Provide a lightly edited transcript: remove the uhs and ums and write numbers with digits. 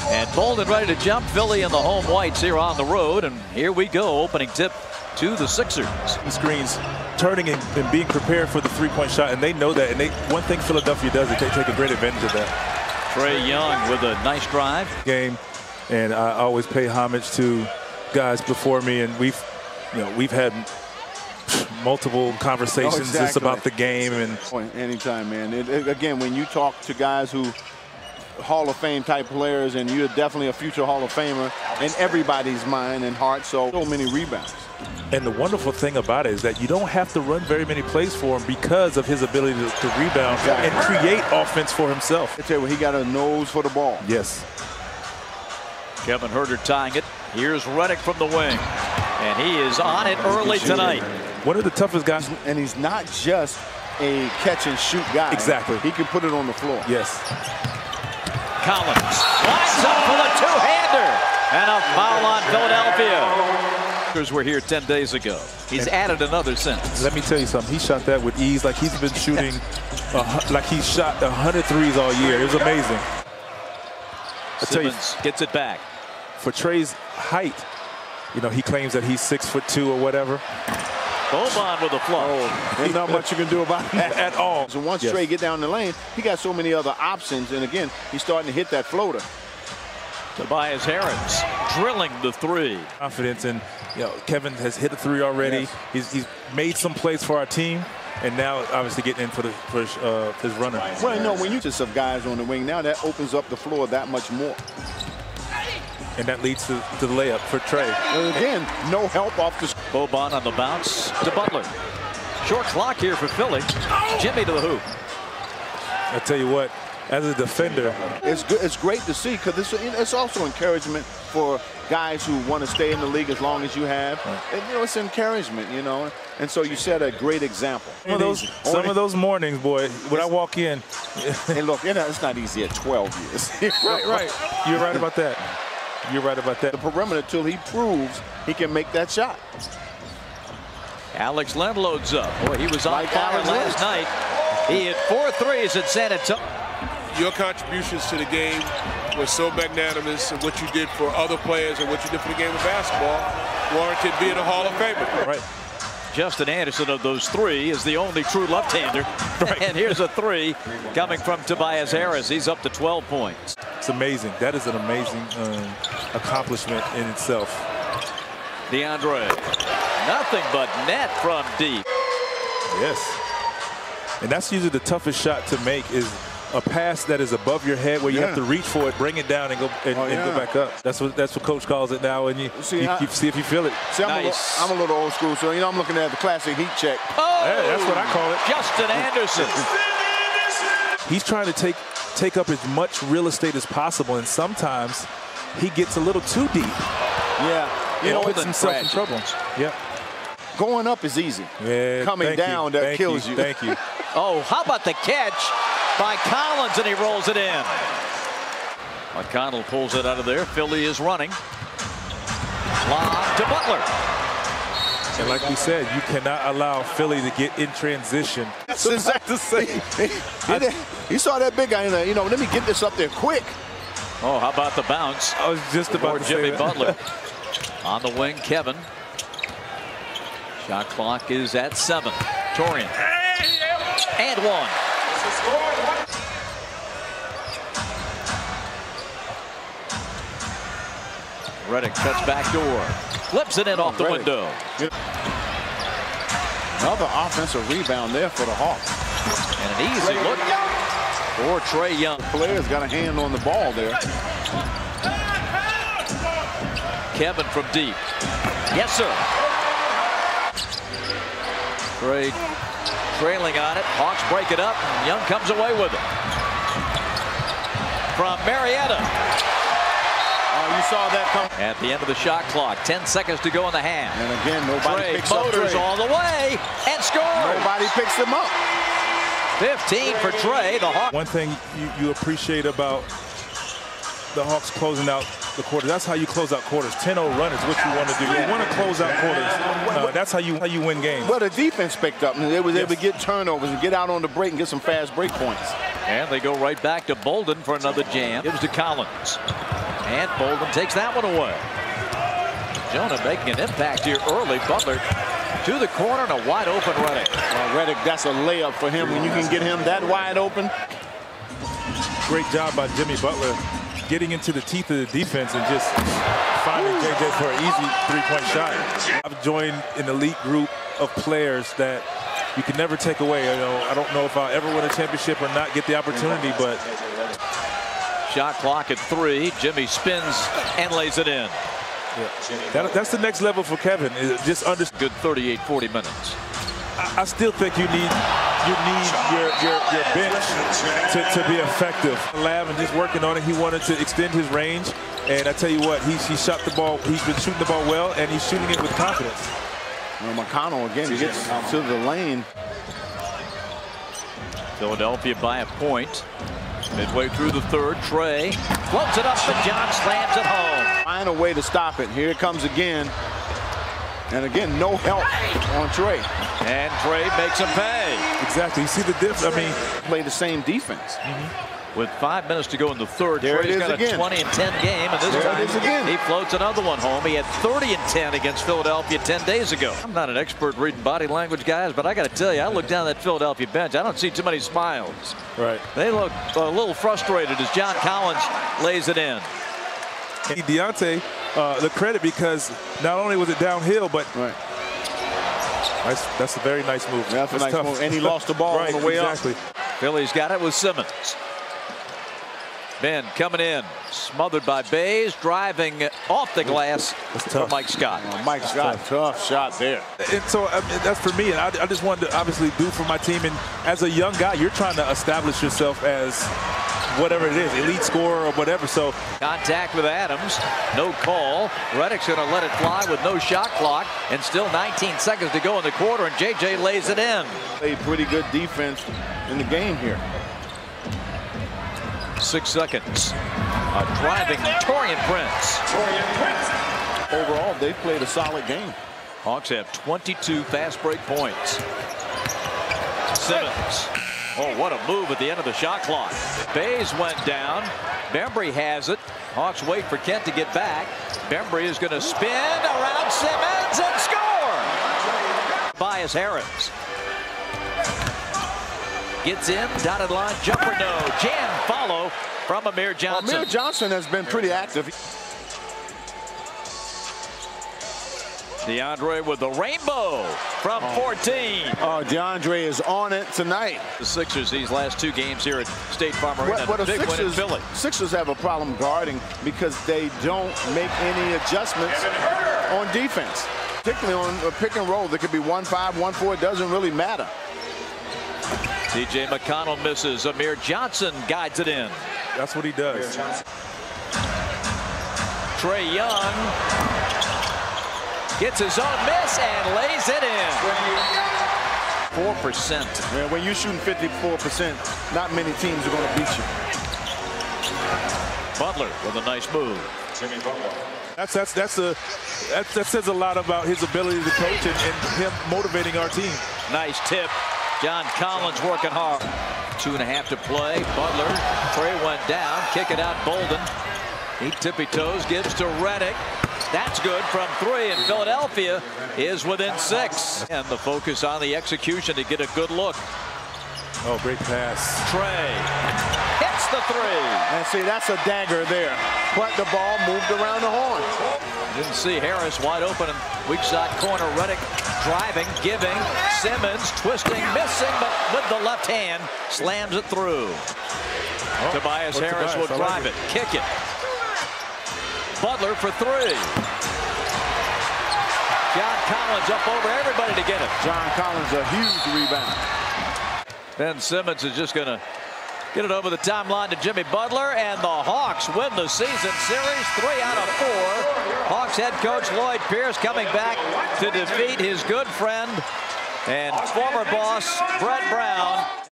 And Bolden ready to jump. Philly and the home whites here on the road. And here we go. Opening tip to the Sixers. Screens turning and being prepared for the three-point shot. And they know that. And one thing Philadelphia does is they take a great advantage of that. Trae Young with a nice drive. Game. And I always pay homage to guys before me. And we've had multiple conversations just about the game. And anytime, man. Again, when you talk to guys who Hall of Fame type players, and you're definitely a future Hall of Famer in everybody's mind and heart, so many rebounds. And the wonderful thing about it is that you don't have to run very many plays for him because of his ability to rebound and create offense for himself. I tell you what, he got a nose for the ball. Yes. Kevin Huerter tying it. Here's Redick from the wing. And he is on it early tonight. One of the toughest guys. And he's not just a catch and shoot guy. Exactly. He can put it on the floor. Yes. Collins lines up for the two-hander. And a foul on Philadelphia. We're here 10 days ago. He's added another since. Let me tell you something. He shot that with ease, like he's been shooting, like he's shot 100 threes all year. It was amazing. Simmons gets it back. For Trae's height, he claims that he's 6'2" or whatever. Boban with a flush. There's not much you can do about that at all. So once Trae get down the lane, he got so many other options. And again, he's starting to hit that floater. Tobias Harris drilling the three. Confidence, and Kevin has hit the three already. Yes. He's made some plays for our team, and now obviously getting in for his runner. Well, when you just have guys on the wing now, that opens up the floor that much more. And that leads to the layup for Trae. And again, no help off the. Boban on the bounce to Butler. Short clock here for Philly. Jimmy to the hoop. I tell you what, as a defender, it's good. It's great to see, because it's also encouragement for guys who want to stay in the league as long as you have. Right. And, it's encouragement, And so you set a great example. Some of those mornings, boy, when I walk in. And look, it's not easy at 12 years. Right. You're right about that. You're right about that. The perimeter till he proves he can make that shot. Alex Len loads up. Boy, he was on fire last night. He hit 4 threes at San Antonio. Your contributions to the game were so magnanimous, and what you did for other players and what you did for the game of basketball warranted being a Hall of Famer. Right. Justin Anderson of those three is the only true left-hander. Right. And here's a three coming from Tobias Harris. He's up to 12 points. It's amazing. That is an amazing accomplishment in itself. DeAndre, nothing but net from deep. Yes. And that's usually the toughest shot to make, is a pass that is above your head where you have to reach for it, bring it down, and go back up. That's what Coach calls it now, and you see if you feel it. See, I'm a little old school, so I'm looking at the classic heat check. Oh, yeah, that's what I call it. Justin Anderson. He's trying to take up as much real estate as possible, and sometimes he gets a little too deep. Yeah, he puts himself in trouble. Yeah. Going up is easy. Yeah. Coming down, that kills you. Thank you. Oh, how about the catch by Collins, and he rolls it in. McConnell pulls it out of there. Philly is running. Lob to Butler. And like we said, you cannot allow Philly to get in transition. That's exactly the same. He saw that big guy in there. Let me get this up there quick. Oh, how about the bounce? I was just about to say Jimmy that. Butler. On the wing, Kevin. Shot clock is at 7. Torian. And 1. Redick cuts back door. Flips it in off the window. Another offensive rebound there for the Hawks. And an easy look for Trae Young. Player's got a hand on the ball there. Kevin from deep. Yes, sir. Trae trailing on it. Hawks break it up. Young comes away with it. From Marietta. You saw that come. At the end of the shot clock, 10 seconds to go in the half. And again, nobody picks up Motors Trae. all the way and scores. Nobody picks him up. 15 for Trae. The Hawks. One thing you appreciate about the Hawks closing out the quarter, that's how you close out quarters. 10-0 run is what you want to do. You want to close out quarters. That's how you win games. Well, the defense picked up, and they was able to get turnovers and get out on the break and get some fast break points. And they go right back to Bolden for another jam. Gives to Collins. And Bolden takes that one away. Jonah making an impact here early. Butler to the corner and a wide open Redick. Redick, that's a layup for him when you can get him that wide open. Great job by Jimmy Butler getting into the teeth of the defense and just finding JJ for an easy three-point shot. I've joined an elite group of players that you can never take away. You know, I don't know if I'll ever win a championship or not get the opportunity, but shot clock at 3. Jimmy spins and lays it in. Yeah. That's the next level for Kevin. Just good 38, 40 minutes. I still think you need your bench to be effective. Lab and just working on it. He wanted to extend his range, and I tell you what, he shot the ball. He's been shooting the ball well, and he's shooting it with confidence. Well, McConnell again gets to the lane. Philadelphia by a point. Midway through the third, Trey floats it up, but John slams it home. Find a way to stop it. Here it comes again. And again, no help on Trey. And Trey makes him pay. Exactly. You see the difference? I mean, play the same defense. With 5 minutes to go in the third, there Trey's got a 20 and 10 game, and this time he floats another one home. He had 30 and 10 against Philadelphia 10 days ago. I'm not an expert reading body language, guys, but I got to tell you, I look down that Philadelphia bench. I don't see too many smiles. Right. They look a little frustrated as John Collins lays it in. Deontay the credit, because not only was it downhill, but that's a very nice move. That's a nice move. And he lost the ball on the way up. Philly's got it with Simmons. Ben coming in, smothered by Bays, driving off the glass for Mike Scott. Mike Scott, tough shot there. And so that's for me, and I just wanted to obviously do for my team. And as a young guy, you're trying to establish yourself as whatever it is, elite scorer or whatever. So contact with Adams, no call. Redick's going to let it fly with no shot clock, and still 19 seconds to go in the quarter, and JJ lays it in. Played pretty good defense in the game here. 6 seconds. A driving Taurean Prince. Overall, they've played a solid game. Hawks have 22 fast break points. Simmons. Oh, what a move at the end of the shot clock. Bays went down. Bembry has it. Hawks wait for Kent to get back. Bembry is going to spin around Simmons and score. Tobias Harris. Gets in, dotted line, jumper no. Jam follow from Amir Johnson. Amir Johnson has been pretty active. DeAndre with the rainbow from 14. Oh, DeAndre is on it tonight. The Sixers, these last 2 games here at State Farm Arena, big win in Philly. Sixers have a problem guarding because they don't make any adjustments on defense. Particularly on a pick and roll, there could be 1-5, 1-4, it doesn't really matter. TJ McConnell misses. Amir Johnson guides it in. That's what he does. Trae Young gets his own miss and lays it in. 4%. Man, when you're shooting 54%, not many teams are going to beat you. Butler with a nice move. That says a lot about his ability to coach and him motivating our team. Nice tip. John Collins working hard. 2.5 to play. Butler. Trey went down. Kick it out. Bolden. He tippy toes. Gives to Redick. That's good from 3. And Philadelphia is within 6. And the focus on the execution to get a good look. Oh, great pass. Trey hits the 3. And see, that's a dagger there. But the ball moved around the horn. Didn't see Harris wide open in weak side corner. Redick driving, giving. Simmons twisting, missing, but with the left hand slams it through. Tobias Harris will drive it, kick it. Butler for 3. John Collins up over everybody to get it. John Collins, a huge rebound. Ben Simmons is just going to get it over the timeline to Jimmy Butler, and the Hawks win the season series 3 out of 4. Hawks head coach Lloyd Pierce coming back to defeat his good friend and former boss Brett Brown.